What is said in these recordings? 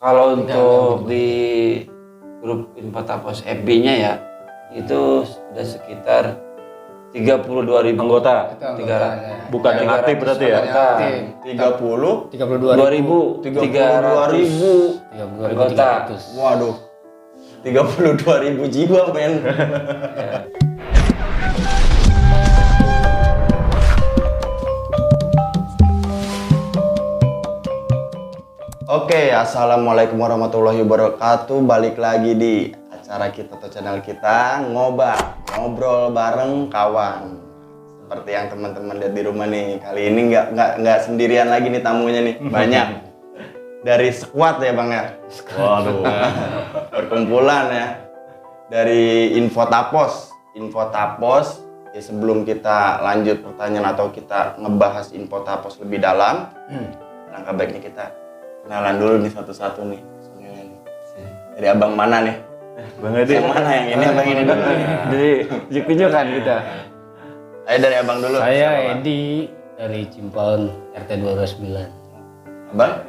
Kalau untuk di grup Infotapos FB-nya ya, itu sudah sekitar 32.000 anggota. Bukan yang aktif berarti ya? 32.300 anggota. Waduh. 32.000 jiwa, men. Oke, assalamualaikum warahmatullahi wabarakatuh. Balik lagi di acara kita atau channel kita ngobrol bareng kawan. Seperti yang teman-teman lihat di rumah nih, kali ini nggak sendirian lagi nih tamunya nih, banyak dari squad ya bang ya. Waduh, Perkumpulan ya dari Infotapos. Ya, sebelum kita lanjut pertanyaan atau kita ngebahas Infotapos lebih dalam, langkah baiknya kita kenalan dulu nih satu-satu nih. Dari abang mana nih? Bang Edi. Yang mana yang ini abang ini dulu nih? Jadi tunjuk-tunjukkan kita. Ayo dari abang dulu. Saya Edi dari Cimpaun RT 229. Abang?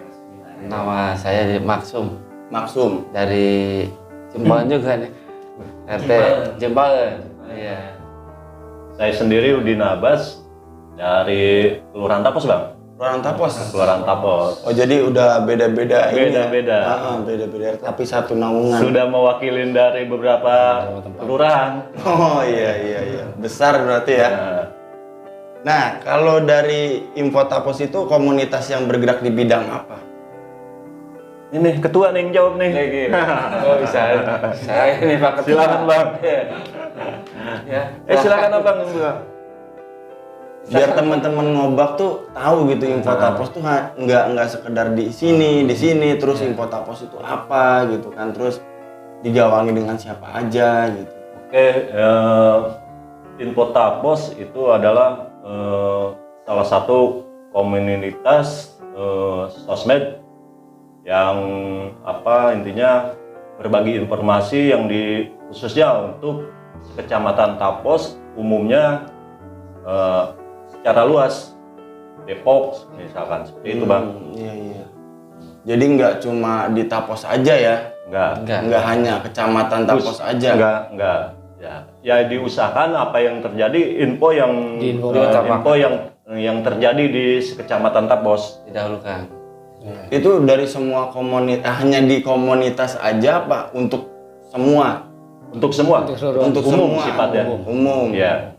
Nama saya Maksum Maksum. dari Cimpaun juga nih. RT Cimpaun. Iya. Saya sendiri Udin Abbas dari Kelurahan Tapos, Bang. Kelurahan Tapos. Kelurahan Tapos. Oh jadi udah beda-beda ini ya? Beda-beda. Beda-beda tapi satu naungan. Sudah mewakilin dari beberapa kelurahan. Oh iya. Besar berarti ya. Nah, kalau dari Infotapos itu komunitas yang bergerak di bidang apa? Ini ketua nih yang jawab nih. Oh bisa. Saya ini Pak Ketua. Silakan, Bang. Ya. Silakan Abang. Biar teman-teman ngobak tuh tahu gitu Infotapos tuh nggak sekedar di sini terus Infotapos itu apa gitu kan, terus digawangi dengan siapa aja gitu. Oke, Infotapos itu adalah salah satu komunitas sosmed yang intinya berbagi informasi yang khususnya untuk Kecamatan Tapos, umumnya secara luas, Depok misalkan seperti itu, Bang. Iya. Jadi nggak cuma di Tapos aja ya? Nggak hanya Kecamatan Tapos aja? Enggak. Ya diusahakan apa yang terjadi, info yang terjadi di Kecamatan Tapos Didahulukan. Itu dari semua komunitas, hanya di komunitas aja apa untuk semua? Untuk semua. Untuk umum semua. sifatnya. Umum. Ya.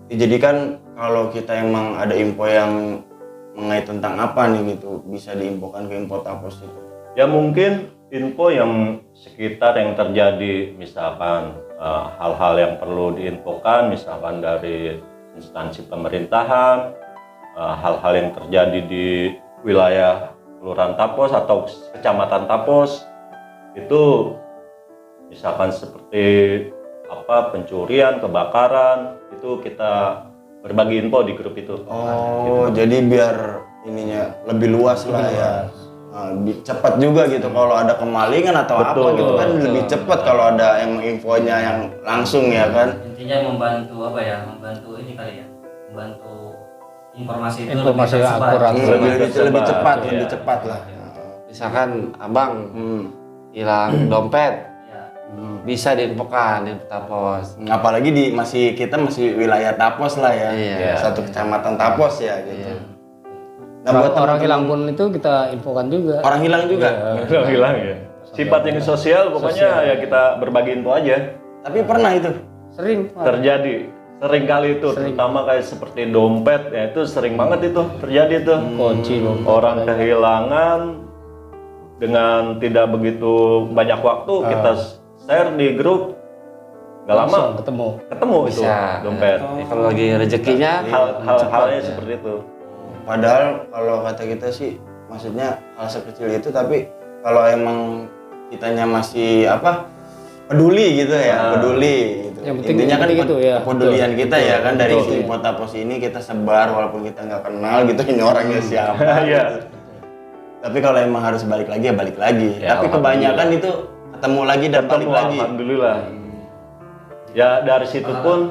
Jadi kan kalau kita emang ada info yang mengenai tentang apa nih gitu, bisa diinfokan ke Infotapos itu. Ya mungkin info yang sekitar yang terjadi, misalkan hal-hal yang perlu diinfokan, misalkan dari instansi pemerintahan, hal-hal yang terjadi di wilayah Kelurahan Tapos atau Kecamatan Tapos, itu misalkan seperti pencurian, kebakaran, itu kita berbagi info di grup itu. Oh, gitu. Jadi biar ininya lebih luas lah ya. Cepat juga gitu kalau ada kemalingan atau apa gitu kan, lebih cepat kalau ada yang infonya yang langsung ya kan. Intinya membantu ini kali ya, membantu informasi itu Informasi lebih akurat. Lebih cepat lah. Misalkan abang hilang dompet, bisa diinfokan di Tapos. Apalagi kita masih wilayah Tapos lah ya. Iya. Satu kecamatan Tapos ya gitu. Iya. Nah, buat Orang hilang pun itu kita infokan juga. orang hilang juga. Hilang ya. Sifatnya sosial, pokoknya ya kita berbagi info aja. Tapi pernah itu. Sering. Terjadi. Sering kali itu, terutama kayak seperti dompet, ya itu sering banget itu terjadi tuh. Kunci dompet. Orang kehilangan dengan tidak begitu banyak waktu, kita share di grup, nggak lama ketemu itu Bisa. dompet. Kalau lagi rezekinya Hal-halnya seperti itu. Padahal kalau kata kita sih, maksudnya hal sekecil itu, tapi kalau emang kitanya masih peduli gitu ya, peduli gitu. Yang penting Intinya kan gitu ya. kepedulian kita ya kan, dari Infotapos ini kita sebar walaupun kita nggak kenal gitu ini orangnya siapa. Iya. Gitu. Tapi kalau emang harus balik lagi ya balik lagi. Ya, Tapi kebanyakan itu ketemu lagi dan balik lagi. Alhamdulillah. Ya dari situ pun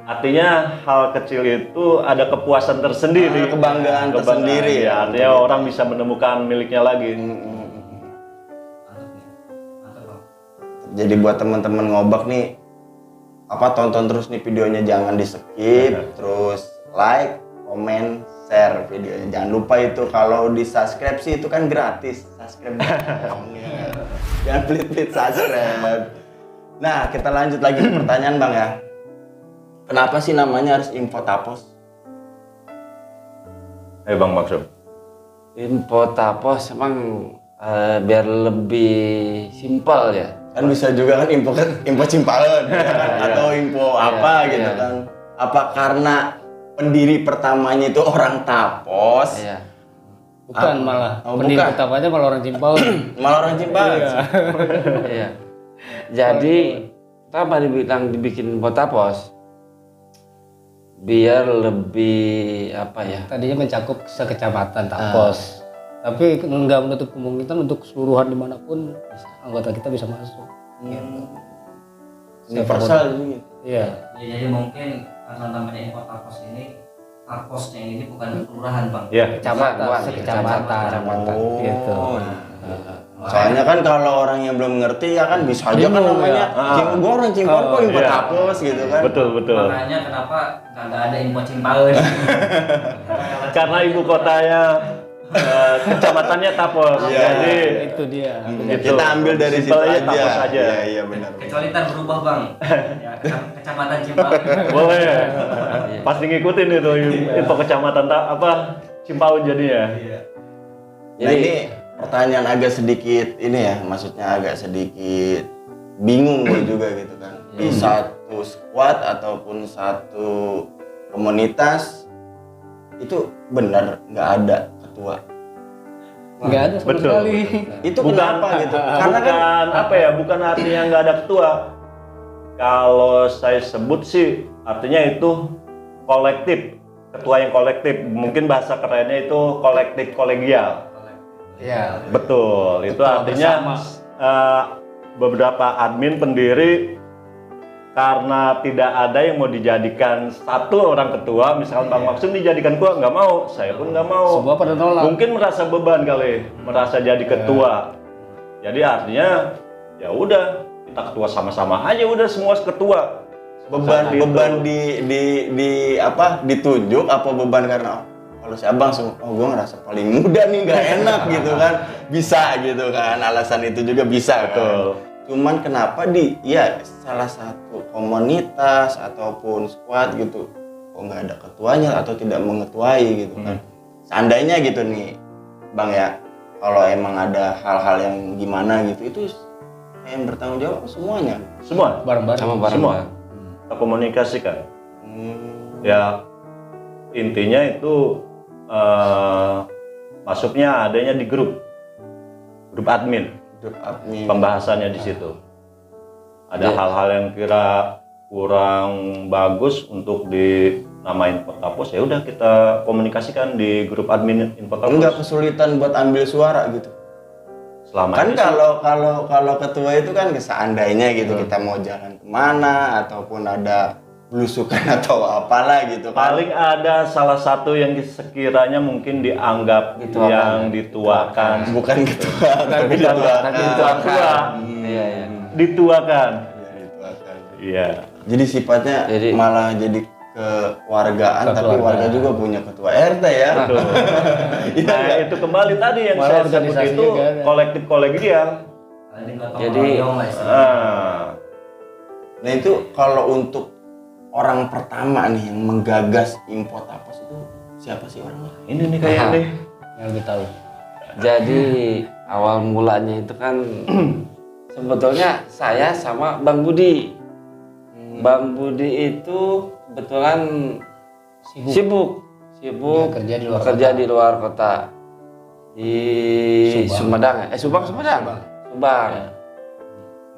artinya hal kecil itu ada kepuasan tersendiri, Kebanggaan tersendiri ya. Artinya orang bisa menemukan miliknya lagi. Jadi buat teman-teman ngobak nih, tonton terus nih videonya, jangan di skip, terus like, komen, share videonya. Jangan lupa itu kalau di subscribe sih itu kan gratis, subscribe. Jangan pelit-pelit subscribe. Nah, kita lanjut lagi ke pertanyaan Bang ya. Kenapa sih namanya harus Info Tapos? Bang maksud. Info Tapos emang biar lebih simpel ya. Kan bisa juga kan info Cimpalan ya kan? Atau info apa gitu kan. Apa karena pendiri pertamanya itu orang Tapos? Iya. Bukan malah. Oh, Pendiri bukan. pertamanya malah orang Cimpaun. Malah orang Cimpalan. Iya. Jadi kenapa dibikin Info Tapos? Biar lebih apa ya? Tadinya mencakup sekecamatan Tapos. Tapi nggak menutup kemungkinan untuk keseluruhan dimanapun anggota kita bisa masuk. Gitu. Universal gitu. Iya. Ya, jadi mungkin karena namanya Info Tapos ini, Taposnya ini bukan kelurahan bang. Iya. Kecamatan, Bukan, sekecamatan. kecamatan. Gitu. Soalnya kan kalau orang yang belum ngerti ya kan bisa aja kan Bingung, namanya gue orang Cimpalan kok Info iya. Tapos gitu kan. Betul. Makanya kenapa nggak ada Info Cimpaun? Karena ibu kotanya kecamatannya Tapos. Iya. Jadi Itu dia. Gitu. Kita ambil dari situ Simpelnya aja. Tapos aja. Iya benar. Kecuali ntar berubah bang. Ya, kecamatan Cimpaun. boleh. Pasti ngikutin itu info kecamatan Cimpaun jadinya. Nah ini pertanyaan agak sedikit ini ya, maksudnya agak sedikit bingung gue juga gitu kan. Di satu squad ataupun satu komunitas itu benar nggak ada ketua. Nggak ada sama Betul. sekali. Itu Bukan kenapa gitu? Karena kan bukan artinya nggak ada ketua. Kalau saya sebut sih artinya itu kolektif, ketua yang kolektif. Mungkin bahasa kerennya itu kolektif kolegial. Iya. Betul, itu Ketua artinya beberapa admin pendiri karena tidak ada yang mau dijadikan satu orang ketua, misalkan Bang Maksum dijadikan ketua, nggak mau, saya pun nggak mau. Semua pada nolak. Mungkin merasa beban kali, merasa jadi ketua. Jadi artinya ya udah kita ketua sama-sama aja, udah semua ketua. beban Seperti beban itu. di apa ditunjuk apa beban karena kalau si abang gue ngerasa paling muda nih nggak enak gitu kan, bisa gitu kan, alasan itu juga bisa kan. Betul. Cuman kenapa salah satu komunitas ataupun squad gitu kok nggak ada ketuanya atau tidak mengetuai gitu kan. Seandainya gitu nih Bang ya, kalau emang ada hal-hal yang gimana gitu itu yang bertanggung jawab semuanya. Semua Bareng-bareng. Sama bareng. Semua. Kita komunikasikan. Ya intinya itu masuknya adanya di grup admin. Grup admin. Pembahasannya di situ. Ada hal-hal yang kira kurang bagus untuk dinamain Infotapos, ya udah kita komunikasikan di grup admin Infotapos. Enggak kesulitan buat ambil suara gitu. Selama Kan ini sih, kalau ketua itu kan seandainya gitu kita mau jalan kemana ataupun ada belusukan atau apalah gitu kan. paling ada salah satu yang sekiranya mungkin dianggap Dituakan. yang dituakan. Bukan ketua, tapi Bukan, dituakan. tapi dituakan. Iya, iya. Dituakan. Iya, dituakan. Iya. Jadi sifatnya Jadi- malah jadi kewargaan, tapi Kekeluargaan. warga juga punya ketua RT ya. Betul. Nah, itu kembali tadi yang Malah saya sebut organisasinya itu nggak ada. kolektif kolegial. Jadi, Nah itu kalau untuk orang pertama nih yang menggagas Infotapos itu siapa sih orangnya? Ini nih kayak nih. Yang lebih tahu. Jadi awal mulanya itu kan sebetulnya saya sama Bang Budi. Bang Budi itu kebetulan sibuk Dia kerja di luar bekerja di luar kota di Sumedang. Subang.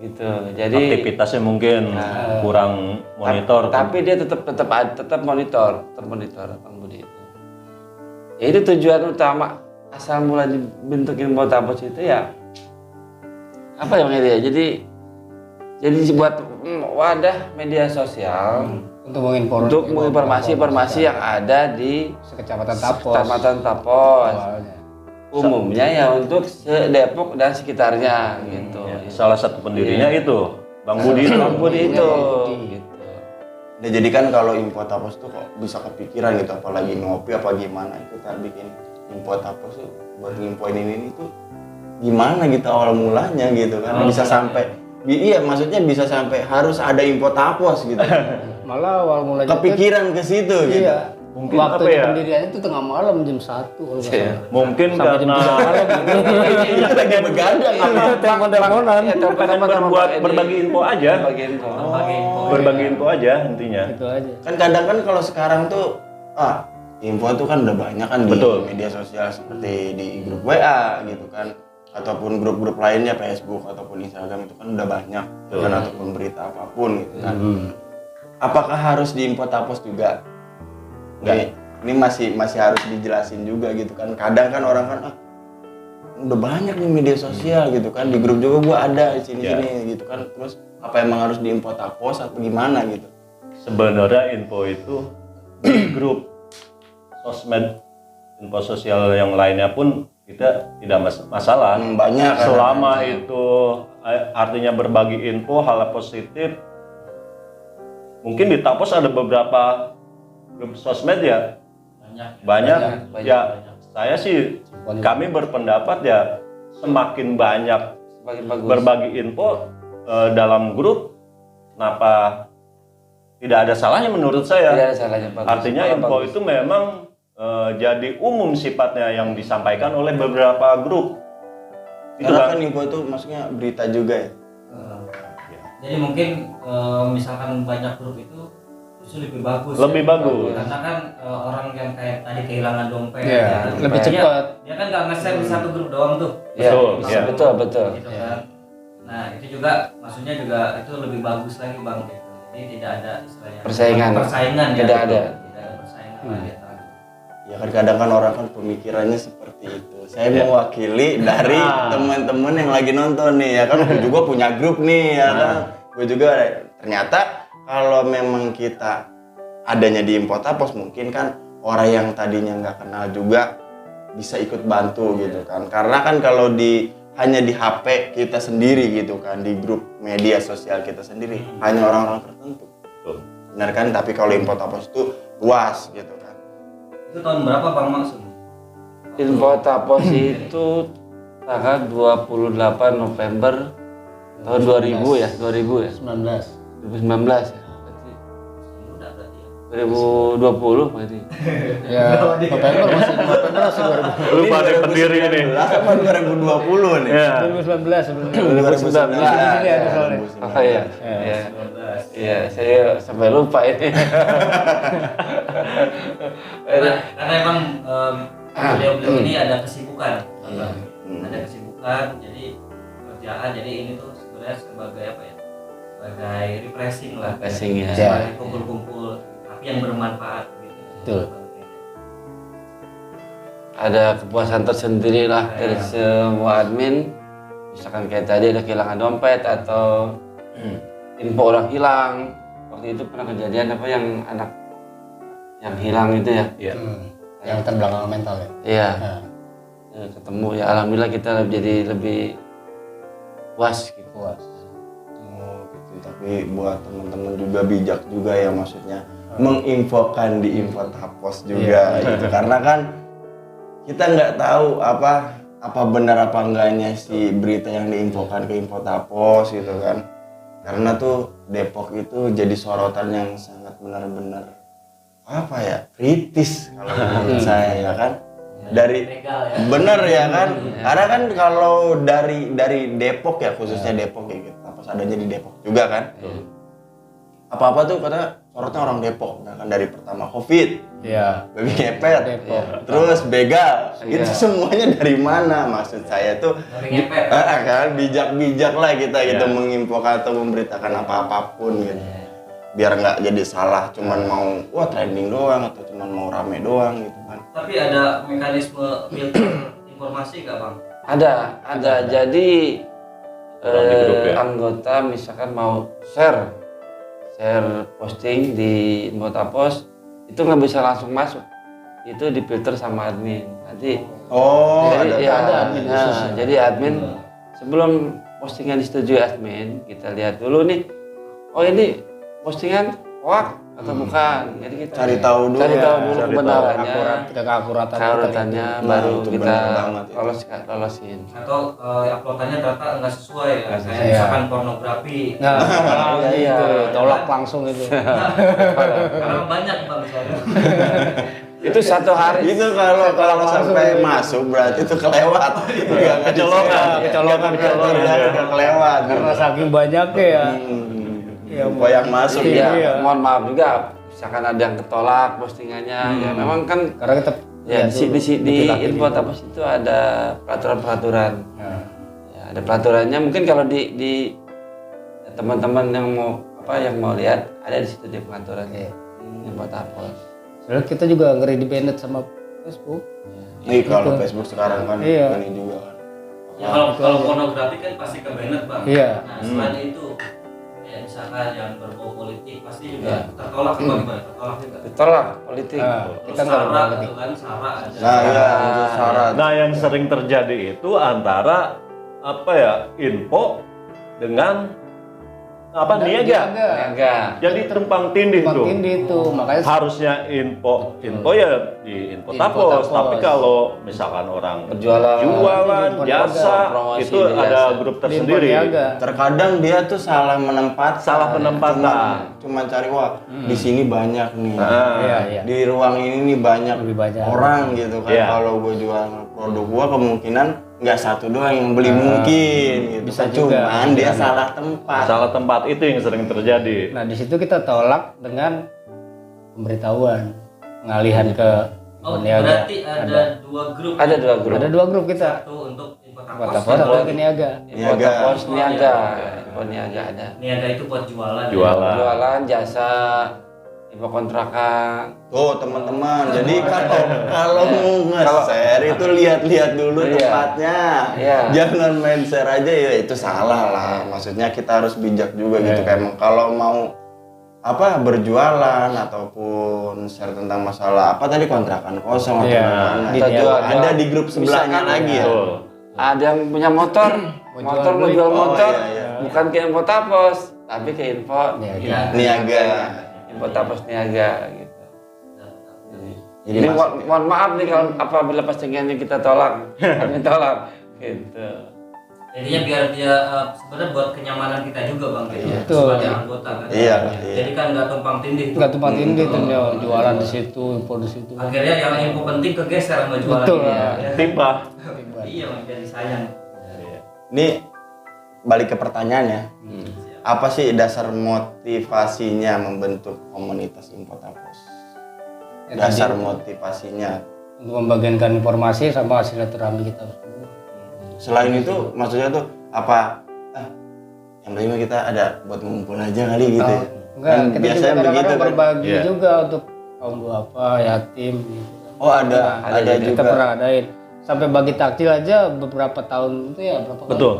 Gitu. Jadi Aktivitasnya mungkin kurang monitor. tapi dia tetap monitor Bang Budi itu. Ya, itu tujuan utama asal mula dibentukin Infotapos itu ya apa ya Bang Edi ya? Jadi buat wadah media sosial Untuk menginformasi. untuk menginformasi yang ada di sekecamatan Tapos. Kecamatan Tapos. Awalnya. umumnya ya untuk Depok dan sekitarnya gitu. Salah satu pendirinya itu Bang Budi itu. Bang Budi itu. Gitu. Nah, jadi kan kalau info tapos tuh kok bisa kepikiran gitu, apalagi ngopi apa gimana kita bikin info tapos tuh buat nginfoin ini tuh gimana gitu awal mulanya gitu kan bisa sampai iya maksudnya bisa sampai harus ada info tapos gitu. Malah awal mulanya Kepikiran ke situ gitu. iya. Mungkin Waktu apa ya? pendiriannya itu tengah malam jam 1 kalau nggak salah. Mungkin Sampai jam karena 3 malam gitu. Lagi begadang Telepon-teleponan. Ya, pengen berbuat berbagi info aja. Berbagi info. Berbagi info aja intinya. Itu aja. Kan kadang kan kalau sekarang tuh info tuh kan udah banyak kan di Betul. media sosial seperti di grup WA gitu kan ataupun grup-grup lainnya Facebook ataupun Instagram itu kan udah banyak kan ataupun berita apapun gitu kan. Apakah harus di info tapos juga? Enggak. Ini masih harus dijelasin juga gitu kan. Kadang kan orang kan udah banyak nih media sosial gitu kan. Di grup juga gua ada di sini gitu kan. Terus apa emang harus di info tapos atau gimana gitu? Sebenarnya info itu di grup sosmed, info sosial yang lainnya pun kita tidak masalah. Banyak kan. Selama itu artinya berbagi info hal positif. Mungkin di Tapos ada beberapa grup sosmed ya. Banyak. Ya, saya sih kami berpendapat ya semakin banyak Semakin bagus. berbagi info dalam grup, kenapa tidak ada salahnya menurut saya. Tidak ada salahnya, bagus. Artinya info itu memang jadi umum sifatnya yang disampaikan oleh beberapa grup. Itu Karena kan kan info itu maksudnya berita juga ya. Jadi mungkin misalkan banyak grup itu justru lebih bagus. Lebih bagus. Karena kan orang yang kayak tadi kehilangan dompet, Iya, ya kan? lebih Dia- cepat. Dia kan nggak nge-share di satu grup doang tuh. Ya, Betul, ya. betul. Gitu kan. Nah itu juga maksudnya juga itu lebih bagus lagi bang gitu. Jadi tidak ada istilahnya Persaingan. Persaingan ya. Tidak ada. Tidak ada persaingan lagi antara grup. Ya kan kadang kan orang kan pemikirannya seperti itu. Saya mewakili dari teman-teman yang lagi nonton nih ya kan. Gue juga punya grup nih ya kan. Gue juga ternyata kalau memang kita adanya di info tapos mungkin kan orang yang tadinya nggak kenal juga bisa ikut bantu gitu kan. Karena kan kalau hanya di HP kita sendiri gitu kan, di grup media sosial kita sendiri hanya orang-orang tertentu. Betul. Benar kan? Tapi kalau info tapos itu luas gitu kan. Itu tahun berapa bang maksud? Info Tapos itu tanggal 28 November tahun 2000 ya, 2000 ya, 19. 2019 ya. Berarti Udah berarti ya. 2020 berarti. Ya, November masih 2000. Lupa deh pendiri ini. Sama 2020 nih. Ya. 2019 sebenarnya. 2019. Di sini ada soalnya. Oh iya. Iya. Iya, saya sampai lupa ini. Karena emang beliau-beliau ini ada kesibukan, Bang. Ada kesibukan, jadi kerjaan, jadi ini tuh sebenarnya sebagai apa ya? Sebagai refreshing lah. Refreshing ya. Sebagai kumpul-kumpul, tapi yang bermanfaat gitu. Betul. Ada kepuasan tersendiri lah dari semua admin. Misalkan kayak tadi ada kehilangan dompet atau info orang hilang. Waktu itu pernah kejadian apa yang anak yang hilang itu ya? Iya. Yang terbelakang mental ya. Iya. Nah, Ya, ketemu ya alhamdulillah kita jadi lebih puas gitu. puas. Oh, gitu. Tapi buat teman-teman juga bijak juga ya maksudnya menginfokan di info tapos juga gitu karena kan kita nggak tahu apa benar apa enggaknya si berita yang diinfokan ke info tapos gitu kan karena tuh Depok itu jadi sorotan yang sangat benar-benar apa ya kritis kalau menurut saya ya kan dari Legal ya. bener ya kan karena kan kalau dari Depok ya khususnya Depok ya gitu tapos adanya di Depok juga kan apa-apa tuh kata sorotnya orang Depok nah kan dari pertama COVID Iya. babi ngepet Depok. terus begal Iya. itu semuanya dari mana maksud saya tuh Dari ngepet. kan bijak-bijak lah kita gitu Iya. menginfokan atau memberitakan apa-apapun gitu biar nggak jadi salah cuman mau wah trending doang atau cuman mau rame doang gitu kan Tapi ada mekanisme filter informasi nggak bang? Ada. Jadi Orang di grup ya? anggota misalkan mau share posting di Info Tapos itu nggak bisa langsung masuk. itu difilter sama admin. Nanti Oh, ada. ada admin. Jadi admin sebelum postingan disetujui admin, kita lihat dulu nih. Oh ini postingan hoax atau bukan? Jadi kita Cari tahu dulu cari ya. tahu dulu kebenarannya, keakuratan baru itu kita benar banget ya. lolosin. Atau uploadannya ternyata nggak sesuai ya, kayak sesuai. misalkan pornografi. Nah, kalau Iya. itu tolak langsung itu. Karena banyak bang misalnya. Itu satu hari. Itu kalau sampai masuk berarti itu kelewat. Enggak Kecolongan. Kecolongan. Udah kelewat. Karena saking banyaknya ya. Ya, Info yang masuk Iya. ya. Mohon maaf juga, misalkan ada yang ketolak postingannya, ya memang kan Karena kita ya di pilih. info tapos itu ada peraturan-peraturan. Nah, Ya, ada peraturannya. Mungkin kalau di teman-teman yang mau lihat ada di situ di pengaturan info tapos. soalnya kita juga ngeri di banned sama Facebook. Nih kalau Facebook sekarang kan Iya. ini juga kan. Ya kalau pornografi kan pasti ke banned bang. Iya. Nah selain itu kayak misalkan yang berbau politik pasti juga tertolak apa gimana? Tertolak juga. Ditolak politik. Nah, Terus kita nggak sara boleh. gitu kan, sara aja. Nah, iya untuk syarat. Nah, yang sering terjadi itu antara apa ya, info dengan apa, niaga. Niaga. Jadi tumpang tindih tuh. Tindih itu makanya Harusnya info ya di info tapos, tapi kalau misalkan orang Berjualan. jualan, Info jasa, promosi itu di ada jasa. grup di tersendiri. niaga. Terkadang dia tuh salah menempatkan. Salah penempatan. Cuma cari wah di sini banyak nih. Nah, Iya. Di ruang ini nih banyak, Lebih banyak. orang gitu kan. Iya. Kalau gue jual produk gua kemungkinan nggak satu doang yang beli mungkin gitu. bisa kan. juga. Cuman dia salah tempat. salah tempat itu yang sering terjadi. Nah, di situ kita tolak dengan pemberitahuan, pengalihan ke Oh niaga. berarti ada dua grup. Ada dua grup. Ada dua grup kita. Satu untuk info Buat tapos. apa? Satu ke niaga. Info Niaga. tapos niaga. Info niaga ada. Niaga itu buat jualan. ya. Jualan. Jualan, jasa, info kontrakan. Tuh teman-teman, jadi kalau mau nge-share itu lihat-lihat dulu Iya. tempatnya. Iya. Jangan main share aja ya, itu salah lah. Maksudnya kita harus bijak juga gitu. Kayak kalau mau apa berjualan ataupun share tentang masalah apa tadi kontrakan kosong atau Iya. gimana. Di Kita jual. ada di grup sebelahnya Misalkan, lagi ya. Betul. Ada yang punya motor, motor mau jual Oh, motor, iya, iya. bukan ke info tapos, tapi ke info Niaga. Niaga. Info tapos niaga gitu. Jadi Ini masuk mohon maaf nih kalau apabila postingannya kita tolak, kami tolak gitu. Jadinya biar dia sebenarnya buat kenyamanan kita juga bang gitu. Betul. Sebagai anggota kan. Iya. Jadi kan nggak tumpang tindih. Enggak tumpang tindih tuh jualan di situ, info di situ. Akhirnya yang info penting kegeser sama jualan. Betul. dia. Timpa. Iya bang, jadi sayang. Ini balik ke pertanyaannya. Apa sih dasar motivasinya membentuk komunitas Infotapos? Dasar motivasinya. Untuk membagikan informasi sama silaturahmi kita. Selain itu, maksudnya tuh apa? Yang penting kita ada buat ngumpul aja kali gitu. ya. Enggak, Kan kita juga biasanya kadang-kadang begitu kan. berbagi Iya. juga untuk kaum duafa, yatim gitu. Oh ada Kita juga. pernah adain. Sampai bagi takjil aja beberapa tahun itu ya berapa kali? Betul.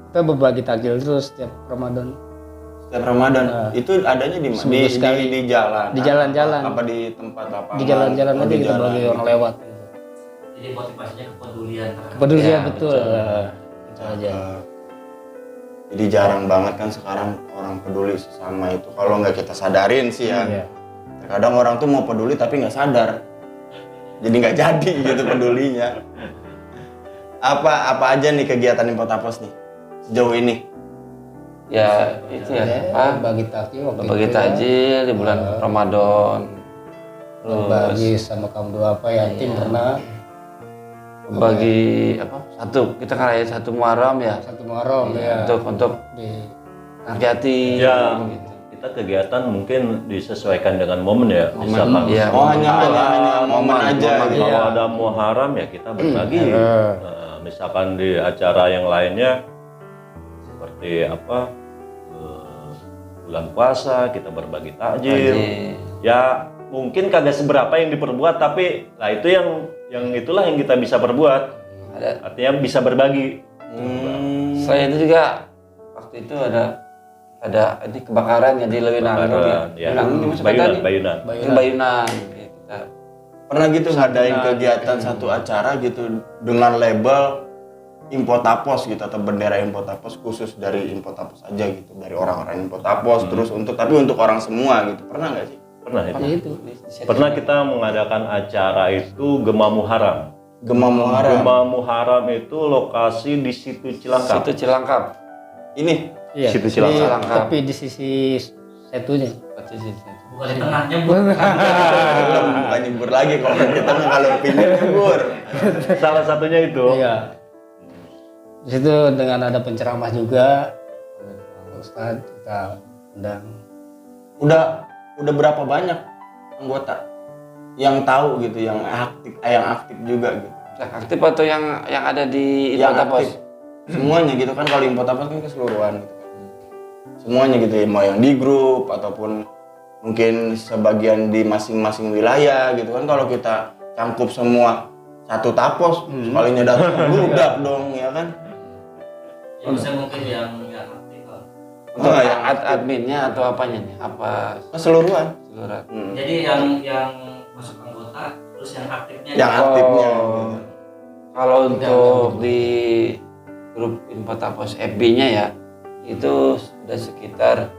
Kita berbagi takjil terus setiap Ramadan. Setiap Ramadan itu adanya di Seminggu sekali. di jalan. Di jalan-jalan. Apa di tempat lapangan? Di jalan-jalan Oh, aja di kita jalan. bagi orang lewat. Gitu. Jadi motivasinya kepedulian terhadap. Pedulian Ya, betul. Itu aja. Jadi jarang banget kan sekarang orang peduli sesama itu. Kalau nggak kita sadarin sih ya. Iya. Terkadang orang tuh mau peduli tapi nggak sadar. Jadi nggak jadi gitu pedulinya. Apa aja nih kegiatan Infotapos nih sejauh ini? Ya itu ya, apa? Bagi takjil waktu Bagi itu ya. takjil di bulan Ramadan. Berbagi sama kaum duafa, yatim pernah. Bagi apa? Satu kita kan rayain satu Muharram ya. Satu Muharram ya. Untuk Di anak yatim. Ya, gitu. kita kegiatan mungkin disesuaikan dengan momen ya. Misalkan Iya. Oh hanya momen aja. momen. gitu. kalau ada Muharram ya kita berbagi. Nah, misalkan di acara yang lainnya seperti apa bulan puasa kita berbagi takjil. Takjil. Ya mungkin kagak seberapa yang diperbuat tapi lah itu yang itulah yang kita bisa perbuat. Ada. Artinya bisa berbagi. Selain itu juga waktu itu ada ini kebakaran jadi Lewinangun ya. Ya. Lewinangun gimana Bayunan, tadi? bayunan. Itu Bayunan. Kita Pernah gitu ngadain kegiatan satu acara gitu dengan label Impotapos gitu atau bendera Impotapos khusus dari Impotapos aja gitu, dari orang-orang Impotapos terus tapi untuk orang semua gitu. Pernah nggak sih? Pernah itu. itu Pernah kita mengadakan acara itu Gema Muharram. Gema Muharram. Gema Muharram itu lokasi di Situ Cilangkap. Situ Cilangkap. Ini iya Situ di- Cilangkap. tapi di sisi setunya Bukan di tengahnya bu. bukan nyebur lagi kalau kita kalau pindah nyebur. Salah satunya itu. iya di situ dengan ada penceramah juga Ustadz kita undang Udah berapa banyak anggota yang tahu gitu, yang aktif juga gitu. Yang aktif atau yang ada di Yang Impotapos? aktif. Semuanya gitu kan, kalau Impotapos kan keseluruhan gitu kan. Semuanya gitu ya, mau yang di grup ataupun mungkin sebagian di masing-masing wilayah gitu kan. Kalau kita cangkup semua satu tapos, sekalinya datang bludak dong ya kan. Ya bisa mungkin yang aktif kan. Untuk yang adminnya atau apanya nih? Apa keseluruhan. seluruh? Jadi yang masuk anggota terus yang aktifnya. Yang aktifnya Oh. gitu. Kalau untuk di grup Impotapos FB-nya ya, itu sudah sekitar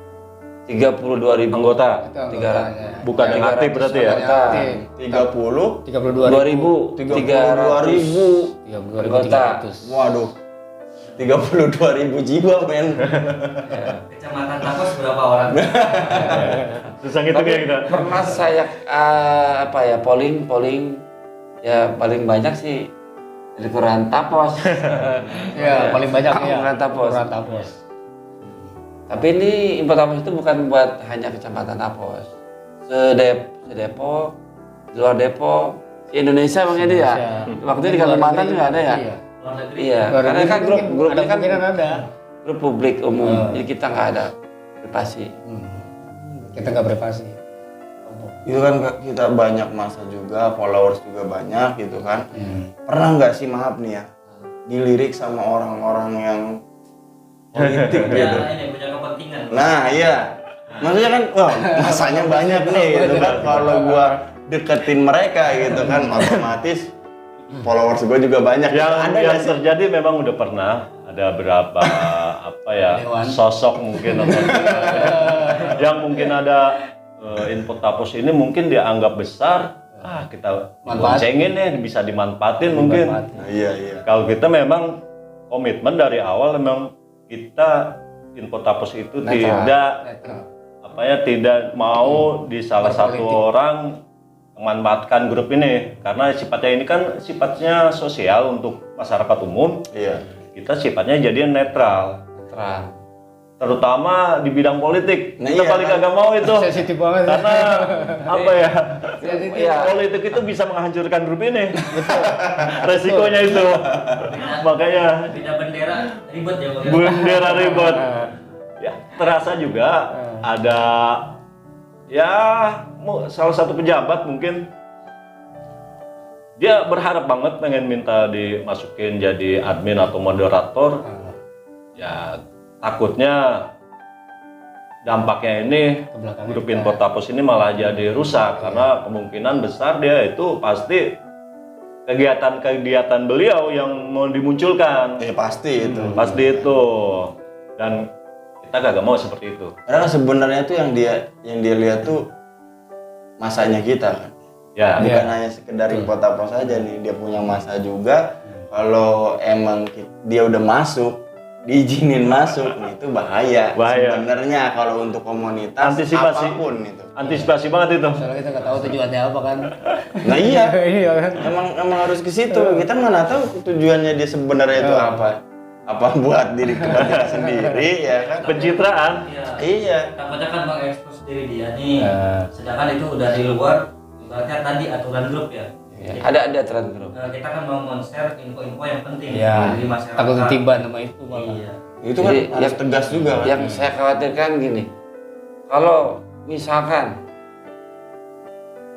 32.000 Anggota. Itu anggotanya. 300. Bukan yang aktif berarti ya? aktif 32 32.300 anggota. 32.300 waduh. 32.000 jiwa men. Kecamatan Tapos berapa orang? Susah ngitungnya kita. Pernah saya polling ya paling banyak sih dari Kelurahan Tapos. ya paling banyak ya Kelurahan Tapos. Kelurahan Tapos. Tapi ini Impotapos itu bukan buat hanya Kecamatan Tapos. Sedepok, di luar Depok, di Indonesia Bang Edi ya. Waktu itu di Kalimantan juga ada ya. Iya. Luar negeri. Iya, Luar karena negeri kan mungkin grup ada ini kan kemungkinan ada. grup publik umum, jadi kita nggak ada privasi. Kita nggak privasi. Itu kan kita banyak masa juga, followers juga banyak gitu kan. Pernah nggak sih, maaf nih ya, dilirik sama orang-orang yang politik gitu? Ini punya kepentingan. Nah iya, maksudnya kan, wah masanya banyak nih gitu kan. Kalau gua deketin mereka gitu kan, otomatis followers gua juga banyak. Yang Ada nggak yang sih? terjadi memang udah pernah ada berapa Dewan. sosok mungkin atau yang mungkin ada Impotapos ini mungkin dianggap besar, kita Manfaat. boncengin nih bisa dimanfaatin mungkin. Nah, iya. Kalau kita memang komitmen dari awal memang kita Impotapos itu Netral. tidak Netral. tidak mau di salah satu Berpolitik. orang memanfaatkan grup ini karena sifatnya ini kan sifatnya sosial untuk masyarakat umum. Iya. Kita sifatnya jadi netral, Netral. terutama di bidang politik. Nah, Kita iya, paling kan? kagak mau itu Sensitif banget. karena apa ya? Iya. Politik itu bisa menghancurkan grup ini. Resikonya itu. Makanya Beda bendera ribet ya Bang. bendera ribet. Ya, terasa juga ada ya salah satu pejabat mungkin dia berharap banget pengen minta dimasukin jadi admin atau moderator. Ya takutnya dampaknya ini Ke belakang grup kita. Impotapos ini malah jadi rusak karena kemungkinan besar dia itu pasti kegiatan-kegiatan beliau yang mau dimunculkan. Pasti itu. Pasti itu. Dan kita kagak mau seperti itu. Karena sebenarnya tuh yang dia lihat tuh masanya kita kan. Ya, Bukan hanya sekedar Impotapos saja nih, dia punya masa juga. Kalau emang dia udah masuk, diizinin masuk, itu bahaya. Bahaya. Sebenarnya kalau untuk komunitas Antisipasi. apapun itu. antisipasi banget itu. Soalnya kita nggak tahu tujuannya apa kan. Nah iya, Iya kan. emang harus ke situ. Kita mana tahu tujuannya dia sebenarnya itu apa? Apa buat diri kita sendiri ya kan? Pencitraan. Iya. Iya. Takutnya kan mengekspos diri dia nih. Nah. Sedangkan itu udah di luar ibaratnya tadi aturan grup ya. Ya, ada aturan grup. Kita kan mau men-share info-info yang penting Iya. dari masyarakat. Takut ketiban sama itu malah. Iya. Itu kan Jadi, harus tegas juga kan. Yang saya khawatirkan gini, kalau misalkan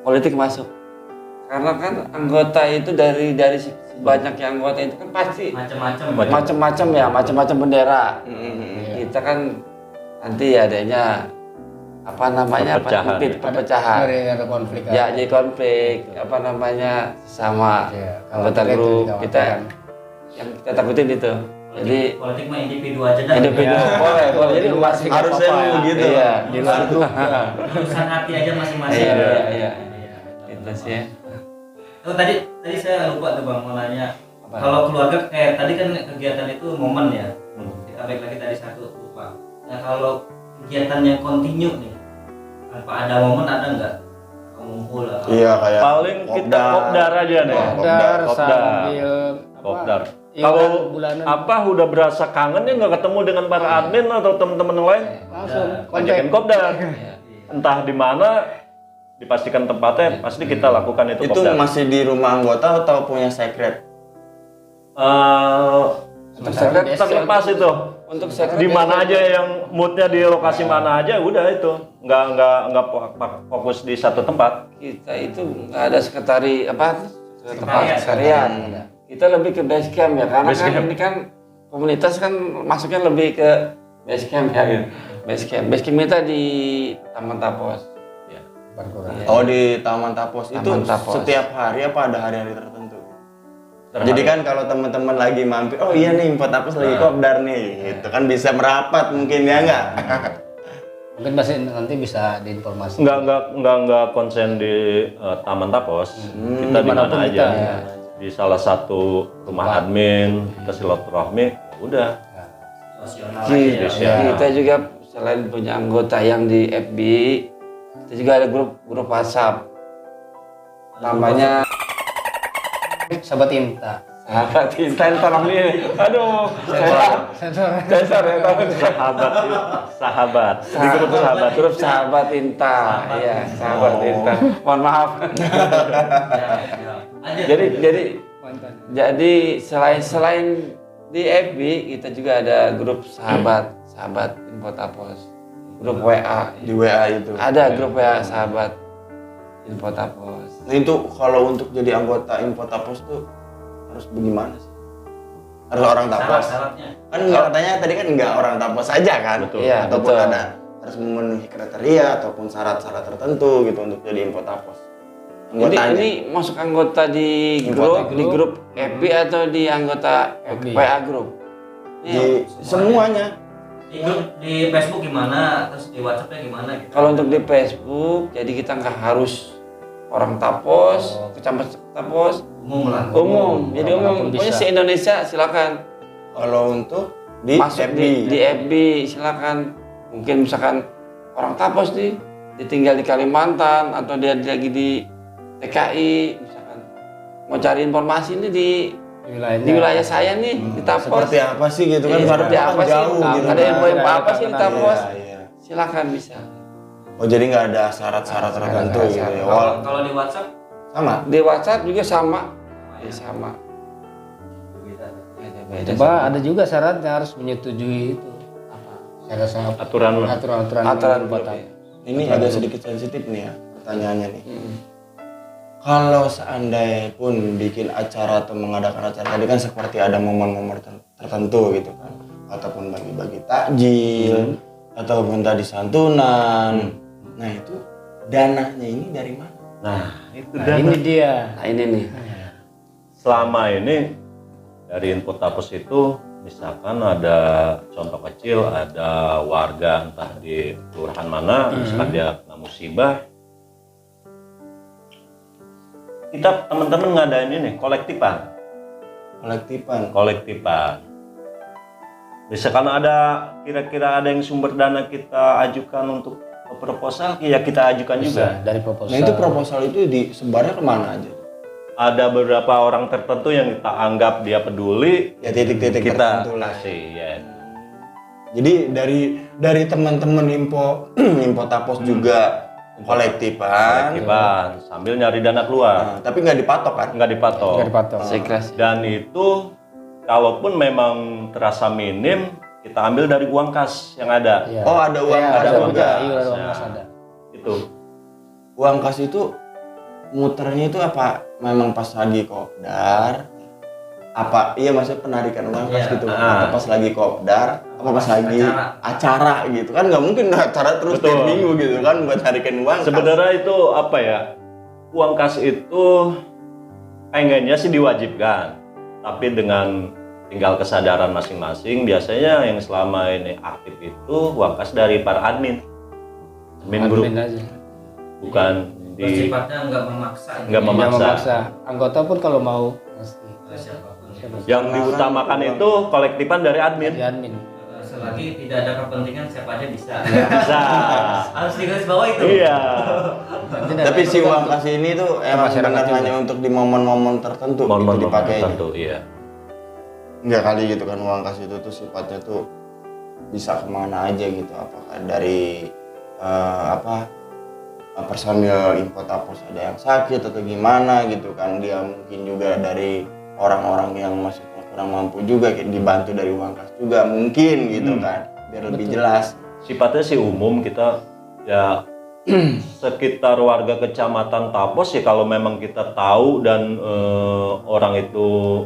politik masuk, karena kan anggota itu dari banyak yang anggota itu kan pasti Macam-macam. macam-macam bendera. Mm-mm. Kita kan nanti adanya apa namanya Perpecahan. perpecahan. Ada konflik. Ya, jadi konflik apa namanya sama Ya, anggota khawatir itu grup dikhawatirkan. kita yang kita takutin itu. Jadi politik mah individu aja dah. individu boleh jadi masing Harusnya begitu. Iya. Di luar grup. Urusan hati aja masing-masing. Iya. Itu sih. Oh, tadi saya lupa tuh Bang mau nanya. Kalau keluarga kayak tadi kan kegiatan itu momen ya. Kita balik lagi tadi satu lupa. Nah kalau kegiatan yang kontinu nih, tanpa ada momen ada nggak ngumpul atau Iya kayak Paling kita kopdar aja nih. Kopdar Kopdar. sambil Kopdar. iuran Kalau bulanan. apa udah berasa kangen ya nggak ketemu dengan para admin atau teman-teman yang lain, langsung ajakin kopdar. Entah di mana, dipastikan tempatnya, pasti kita lakukan itu itu kopdar. masih di rumah anggota atau punya secret? Untuk secret Terlepas itu. untuk secret Di mana aja yang moodnya di lokasi mana aja, udah itu. Nggak fokus di satu tempat. kita itu nggak ada tempat Sekretariat. sekretariat. Kita lebih ke base camp ya karena Base kan camp. ini kan komunitas kan masuknya lebih ke base camp ya gitu. Base camp kita di Taman Tapos. Ya. Oh di Taman Tapos itu Taman Tapos. setiap hari apa ada hari-hari tertentu? Jadi kan kalau teman-teman lagi mampir, oh iya nih Info Tapos lagi kopdar nih, gitu kan bisa merapat mungkin ya nggak? mungkin masih nanti bisa diinformasikan. Nggak konsen di Taman Tapos. Kita di mana Dimanapun aja. kita, Di salah satu rumah admin, kita silaturahmi, ya udah. situasional Kita, aja ya. kita juga selain punya anggota yang di FB, kita juga ada grup WhatsApp. Namanya Sahabat Inta. Sahabat Intan tolong nih. Aduh, Sensor. sensor ya tolong. Sahabat. Di grup sahabat. Grup sahabat Inta. Iya, sahabat Inta. Mohon maaf. Ya. Jadi jadi selain di FB kita juga ada grup sahabat Info Tapos. Grup WA. Di WA itu. Ada grup WA sahabat Info Tapos. Nah itu kalau untuk jadi anggota Info Tapos tuh harus bagaimana sih? Harus orang Tapos. Syarat-syaratnya. Kan nggak katanya tadi kan nggak orang Tapos saja kan? Betul. Iya, Ataupun betul. ada harus memenuhi kriteria ataupun syarat-syarat tertentu gitu untuk jadi Info Tapos. Ini masuk anggota di grup FB atau di anggota FB. WA grup? di semuanya. Di Facebook gimana, terus di WhatsAppnya gimana gitu. Kalau untuk di Facebook, jadi kita nggak harus orang Tapos, kecamatan Tapos, Umum lah. umum. Jadi Orang umum. pun Pokoknya bisa. se Indonesia silakan Kalau untuk di masuk FB. di FB silakan. Mungkin misalkan orang Tapos nih, ditinggal di Kalimantan atau dia lagi di TKI, misalkan mau cari informasi ini di wilayah saya nih di Tapos. Seperti apa sih gitu kan? Iya, Padahal seperti kan apa sih? jauh gitu. Ada kan. info apa sih di Tapos? Iya, iya. Silakan bisa. Oh jadi nggak ada syarat-syarat tertentu gitu ya? Kalau di WhatsApp Sama. Di WhatsApp juga sama. Ya, sama. beda. Beda-beda. Coba ada juga syaratnya harus menyetujui itu. Syarat-syarat Aturan. aturan-aturan Aturan grup. grup, ya. Ini agak sedikit sensitif nih ya pertanyaannya nih. Kalau seandainya pun bikin acara atau mengadakan acara tadi kan seperti ada momen-momen tertentu gitu kan, ataupun bagi-bagi takjil, ataupun tadi santunan. Nah itu dananya ini dari mana? Nah, itu Nah, dah. ini dia. Nah ini nih. Selama ini dari Info Tapos itu misalkan ada contoh kecil, ada warga entah di kelurahan mana, misalkan dia kena musibah, kita teman-teman ngadain ini kolektifan. Misalkan ada kira-kira ada yang sumber dana kita ajukan untuk proposal, ya kita ajukan juga. Bisa dari proposal. Nah itu proposal itu disebarnya kemana aja? Ada beberapa orang tertentu yang kita anggap dia peduli, Ya titik-titik kita tertentu lah. kasih ya. Jadi dari teman-teman Info Tapos juga kolektifan, Sambil nyari dana keluar, Nah, tapi nggak dipatok kan? nggak dipatok. Dari patok. Seikhlas. Dan itu kalaupun memang terasa minim, kita ambil dari uang kas yang ada. Iya. Oh ada uang Iya, kas ada uang juga. kas. Iya, ada uang Nah. kas ada. Itu Uang kas itu muternya itu apa memang pas lagi kopdar iya maksudnya penarikan uang kas Iya. gitu atau pas lagi kopdar apa pas lagi acara gitu kan nggak mungkin acara terus tiap Betul. minggu gitu kan buat narikan uang kas. Sebenarnya itu apa ya? Uang kas itu pengennya sih diwajibkan, tapi dengan tinggal kesadaran masing-masing. Biasanya yang selama ini aktif itu uang kas dari para admin grup, Admin aja. bukan di bersifatnya nggak memaksa gitu. nggak Tidak memaksa. memaksa. Anggota pun kalau mau pasti Ke siapapun. Yang diutamakan itu kolektifan dari admin. di admin. Selagi tidak ada kepentingan siapa aja bisa. Bisa. Harus digaris bawah itu. Iya. Nanti Tapi dana si itu uang kan kas ini tuh emang masyarakat benar juga. hanya untuk di momen-momen tertentu Momen gitu dipakainya. tertentu, iya. Enggak kali gitu kan uang kas itu tuh sifatnya tuh bisa kemana aja gitu apakah dari personil Infotapos ada yang sakit atau gimana gitu kan dia mungkin juga dari orang-orang yang maksudnya kurang mampu juga kayak dibantu dari uang kas juga mungkin gitu kan biar lebih jelas. Sifatnya sih umum kita ya sekitar warga kecamatan Tapos ya kalau memang kita tahu dan orang itu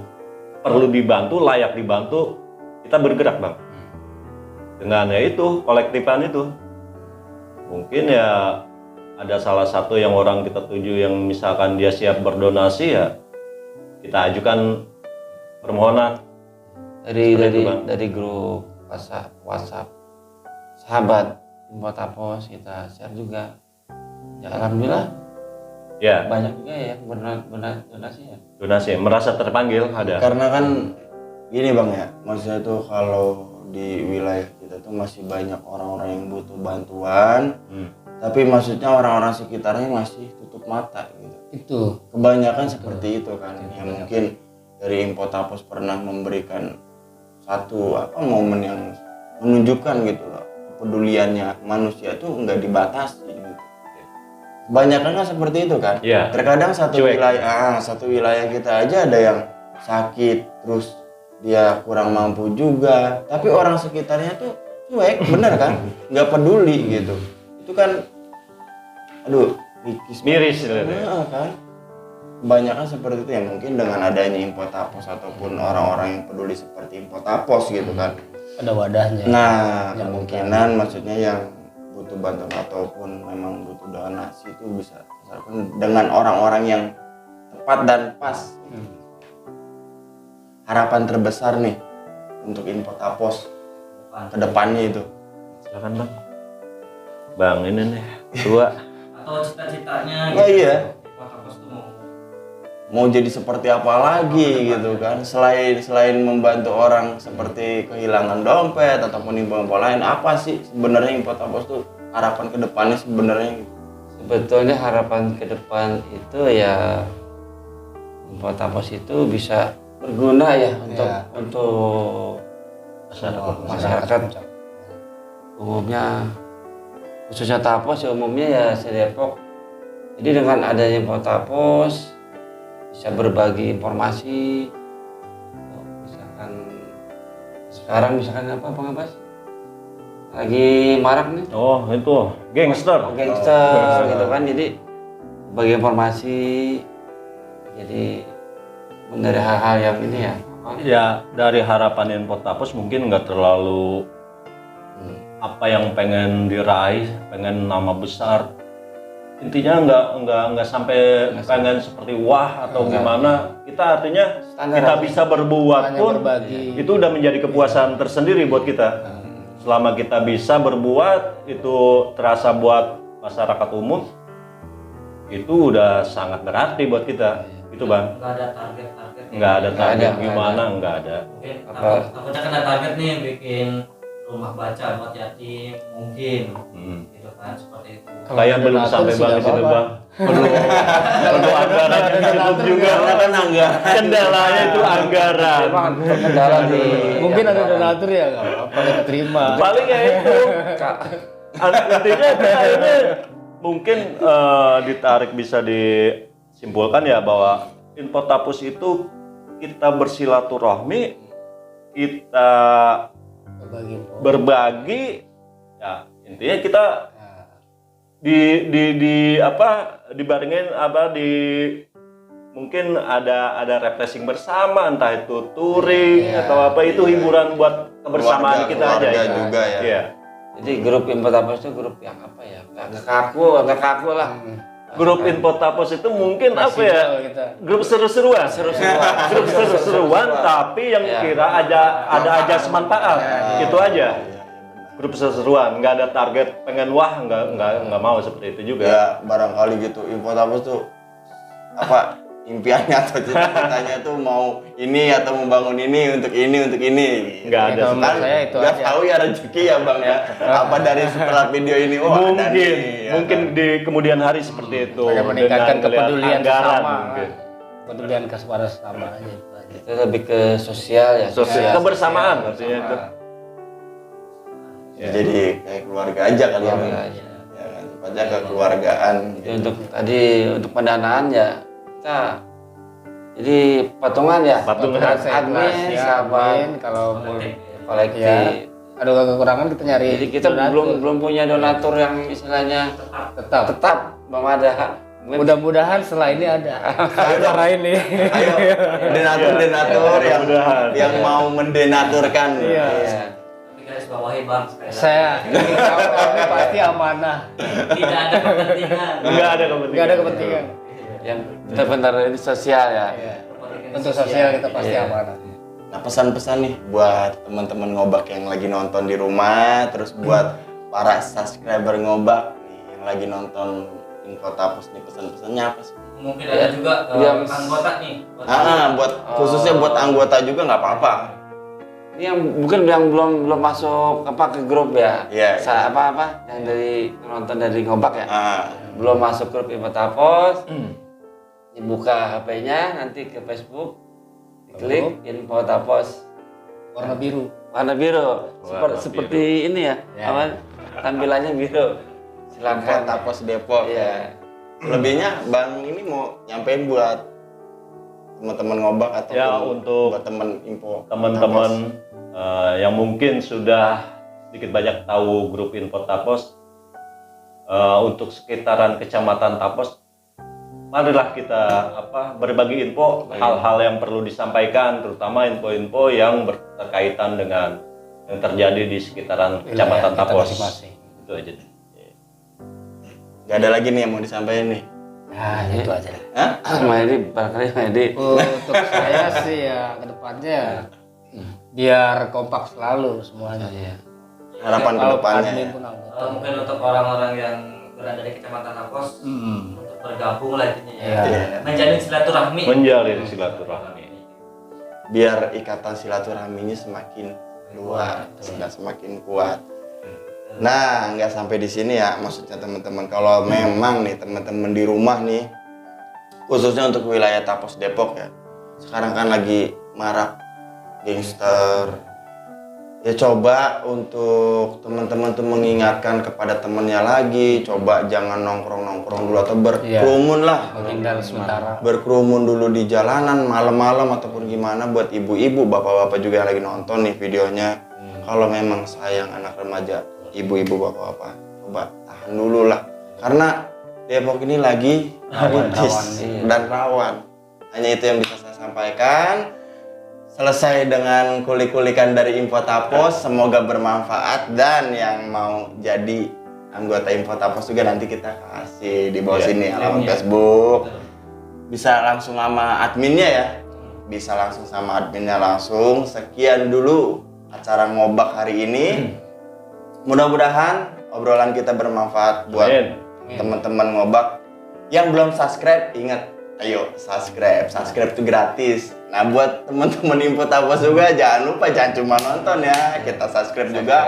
perlu dibantu, layak dibantu, kita bergerak bang. Dengan ya itu kolektifan itu mungkin ya ada salah satu yang orang kita tuju yang misalkan dia siap berdonasi ya kita ajukan permohonan Dari Seperti itu, Bang. dari grup WhatsApp sahabat Infotapos kita share juga. Ya alhamdulillah ya banyak juga ya yang berdonasi ya. donasi merasa terpanggil ada. Karena kan gini bang ya maksudnya tuh kalau di wilayah kita tuh masih banyak orang-orang yang butuh bantuan tapi maksudnya orang-orang sekitarnya masih tutup mata gitu. itu Kebanyakan seperti itu kan yang mungkin dari Infotapos pernah memberikan satu momen yang menunjukkan gitu loh kepeduliannya manusia tuh nggak dibatasi gitu. Kebanyakan kan seperti itu kan. Iya. Terkadang Cuek. satu wilayah kita aja ada yang sakit terus dia kurang mampu juga tapi orang sekitarnya tuh cuek bener kan nggak peduli gitu itu kan aduh Miris kan kebanyakan seperti itu ya mungkin dengan adanya Infotapos ataupun orang-orang yang peduli seperti Infotapos gitu kan ada wadahnya. nah kemungkinan maksudnya yang butuh bantuan ataupun memang butuh donasi itu bisa disalurkan dengan orang-orang yang tepat dan pas harapan terbesar nih untuk Infotapos ke depannya itu silakan bang. Bang ini nih tua. Atau cita-citanya Oh, iya. Infotapos tuh mau jadi seperti apa lagi gitu kan selain membantu orang seperti kehilangan dompet ataupun info lain apa sih sebenarnya Infotapos tuh harapan ke depannya sebenarnya gitu. Sebetulnya harapan ke depan itu ya Infotapos itu bisa berguna ya untuk masyarakat umumnya khususnya Tapos ya umumnya ya se-Depok. Jadi dengan adanya Infotapos bisa berbagi informasi. Misalkan sekarang apa Bang Abbas? Lagi marak nih Oh itu gangster. gangster gitu kan jadi bagi informasi jadi dari hal-hal yang ini ya Ya dari harapan Infotapos mungkin nggak terlalu apa yang pengen diraih, pengen nama besar. Intinya nggak sampai pengen seperti wah atau gimana. Kita artinya Standar kita aja. bisa berbuat Hanya pun berbagi. itu udah menjadi kepuasan tersendiri buat kita. Selama kita bisa berbuat itu terasa buat masyarakat umum itu udah sangat berarti buat kita. Itu bang. nggak ada target-target. Nggak ada target ada, gimana nggak ada. Mungkin Apa? takutnya kan ada target nih bikin rumah baca buat yatim mungkin gitu kan seperti itu. Kayak belum sampai bang ke situ bang. Perlu anggaran yang cukup juga. Karena kan anggaran Kendalanya itu anggaran. memang kendala di Mungkin ada donatur ya nggak apa-apa kita terima. Paling ya itu. Intinya kita ini mungkin ditarik bisa disimpulkan ya bahwa Infotapos itu kita bersilaturahmi, kita berbagi, ya intinya kita dibarengin mungkin ada refreshing bersama, entah itu touring atau apa, itu hiburan buat kebersamaan kita aja. Keluarga juga ya. Iya. Jadi grup Info Tapos itu grup yang apa ya? Nggak kaku lah. Grup Info Tapos itu mungkin apa ya? kita. Grup seru-seruan. Grup seru-seruan, tapi yang kira ada ajas manfaat. Itu aja. Grup seru-seruan, nggak ada target pengen nggak mau seperti itu juga. Ya barangkali gitu Info Tapos tuh apa impiannya atau cita-citanya tuh mau ini atau membangun ini untuk ini. Nggak ada. Kalau menurut saya itu Nggak aja. tahu ya rezeki ya bang ya. Apa dari setelah video ini ada nih, ya Mungkin kan? di kemudian hari seperti itu. Agar meningkatkan dengan melihat kepedulian anggaran sesama. mungkin. Kepedulian kepada sesama aja itu aja. Itu lebih ke sosial ya. Sosial kebersamaan artinya itu. Ya, jadi kayak keluarga aja kali ya bang. Keluarga aja. Ya kan, aja kekeluargaan. Jadi untuk pendanaan ya kita jadi patungan ya. Patungan. Admin Ya, sama admin, kalau Kolektif, ya. kolektif. ya ada kekurangan kita nyari. Jadi kita donatur. belum punya donatur yang istilahnya tetap belum ada. Mudah-mudahan setelah ini ada. Cara ini. Ayo denatur yang mau mendenaturkan. Iya. Iya. Tapi garis bawahi bang sekali lagi. Saya ingin tahu kami pasti amanah. Tidak ada kepentingan. Nggak ada kepentingan. Nggak ada kepentingan. Yang benar-benar ini sosial ya. Iya. Untuk sosial kita pasti Iya. amanah. Nah pesan-pesan nih buat teman-teman ngobak yang lagi nonton di rumah, terus buat para subscriber ngobak nih, yang lagi nonton Info Tapos nih, pesan-pesannya apa sih? Mungkin ada juga Yang- anggota nih. Buat khususnya buat anggota juga nggak apa-apa. Ini yang mungkin yang belum masuk ke grup ya. Iya, iya. Apa yang dari nonton dari ngobak ya. Ah, Belum masuk grup Info Tapos. Dibuka HP-nya nanti ke Facebook. Diklik Info Tapos Warna biru. warna biru. Warna Seperti ini ya. Ya. Apa tampilannya biru. Info Silakan. Tapos Depok. Iya. Lebihnya bang ini mau nyampein buat teman-teman ngobak atau Ya, untuk buat teman info Teman-teman yang mungkin sudah sedikit banyak tahu grup Info Tapos, untuk sekitaran Kecamatan Tapos, marilah kita berbagi info hal-hal yang perlu disampaikan, terutama info-info yang berkaitan dengan yang terjadi di sekitaran Kecamatan Wilayah kita Tapos. masing-masing. Itu aja. Gak ada lagi nih yang mau disampaikan nih. Nah, itu aja lah. Hah? Mahdi, barangkali Mahdi. Untuk saya sih ya kedepannya biar kompak selalu semuanya. Iya. Harapan Kalau kedepannya. admin Ya. pun anggota. Mungkin untuk orang-orang yang berada di Kecamatan Tapos untuk bergabung lah intinya ya. Iya. Menjalin silaturahmi. Menjalin silaturahmi. Biar ikatan silaturahminya semakin luas dan semakin kuat. Nah, nggak sampai di sini ya, maksudnya teman-teman. Kalau memang nih teman-teman di rumah nih, khususnya untuk wilayah Tapos Depok ya, sekarang kan lagi marak gangster. Ya coba untuk teman-teman tuh mengingatkan kepada temennya lagi, coba jangan nongkrong-nongkrong dulu atau berkerumun lah. Menghindar sementara. Berkerumun dulu di jalanan malam-malam ataupun gimana buat ibu-ibu, bapak-bapak juga yang lagi nonton nih videonya. Kalau memang sayang anak remaja, ibu-ibu, bapak-bapak, coba tahan dulu lah. Karena Depok ini lagi kritis dan rawan. Hanya itu yang bisa saya sampaikan. Selesai dengan kulik-kulikan dari Info Tapos, semoga bermanfaat, dan yang mau jadi anggota Info Tapos juga nanti kita kasih di bawah sini alamat Facebook. Bisa langsung sama adminnya ya. Bisa langsung sama adminnya langsung. Sekian dulu acara ngobak hari ini. Mudah-mudahan obrolan kita bermanfaat buat teman-teman ngobak. Yang belum subscribe, ingat, ayo subscribe itu gratis. Nah buat teman-teman Info Tapos juga jangan lupa, jangan cuma nonton ya, kita subscribe juga,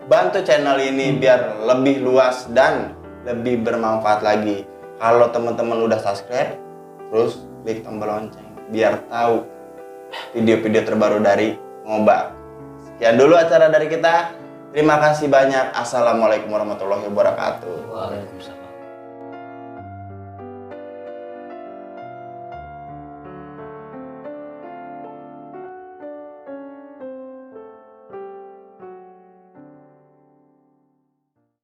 bantu channel ini biar lebih luas dan lebih bermanfaat lagi. Kalau teman-teman udah subscribe, terus klik tombol lonceng biar tahu video-video terbaru dari ngobak. Sekian dulu acara dari kita. Terima kasih banyak. Assalamualaikum warahmatullahi wabarakatuh. Waalaikumsalam.